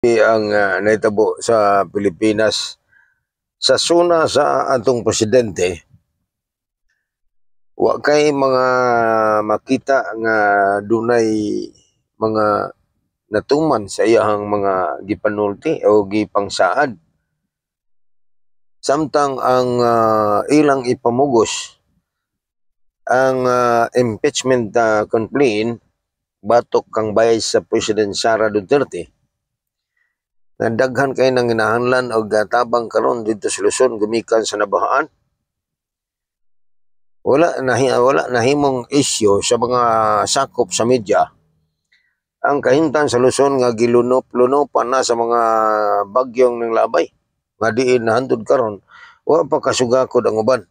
ang naitabo sa Pilipinas sa suna sa atong presidente, wa kay mga makita nga dunay mga natuman sa iyahang mga gipanulti o gipangsaad. Samtang ang ilang ipamugos ang impeachment complaint batok kang bayad sa President Sara Duterte, na daghan kay nang ginahanlan og tabang karon dito sa Luzon gumikan sa nabahaan. Wala nahimong issue sa mga sakop sa media ang kahimtang sa Luzon nga gilunop-lunopan na sa mga bagyong ng labay nga diin nahantud karon wa pa kasugakod ang uban.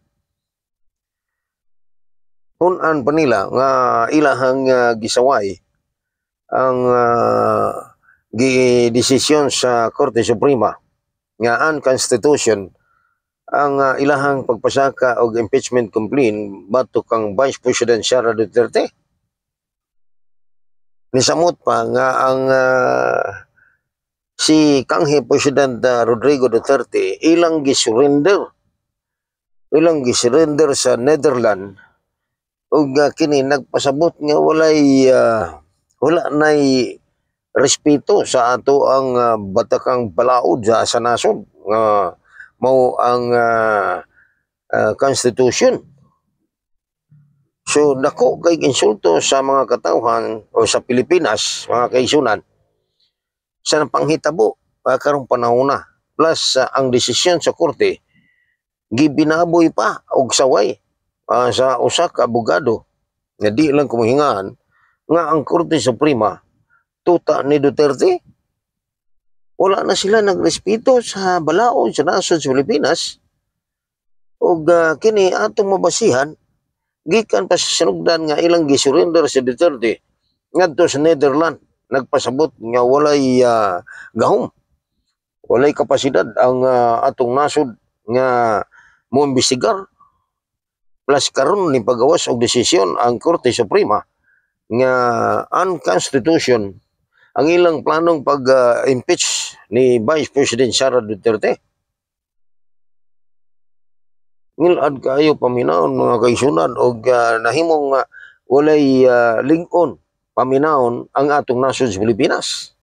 Hunan pa nila nga ilahang gisaway ang gidesisyon sa Korte Suprema nga unconstitution ang ilahang pagpasaka og impeachment complaint batok kang Vice President Sara Duterte. Nisamot pa nga ang si kanhi President Rodrigo Duterte ilang gisurrender sa Netherlands ug kini nagpasabot nga wala nay respeto sa ato ang batakang balaod sa nasod nga mao ang constitution. So dako kay insulto sa mga katawhan o sa Pilipinas, mga kaisunan, sa panghitabo karong panahon na. Plus ang desisyon sa korte gibinaboy pa og saway sa usa ka abogado nga di lang kumuhingaan nga ang Korte Suprema tuta ni Duterte. Wala na sila nagrespeto sa balaod sa nasod sa Pilipinas. Og kini atong mabasihan gikan pa sa sinugdan nga ilang gisurrender si Duterte ngadto sa Netherlands. Nagpasabot nga walay gahom, walay kapasidad ang atong nasod nga moimbestigar. Plus karon ni pagawas og desisyon ang Korte Suprema nga unconstitution ang ilang planong pag-impeach ni Vice President Sara Duterte. Ngilad kayo paminahon mga kaisunan og nahimong walay ling-on paminahon ang atong nasod sa Pilipinas.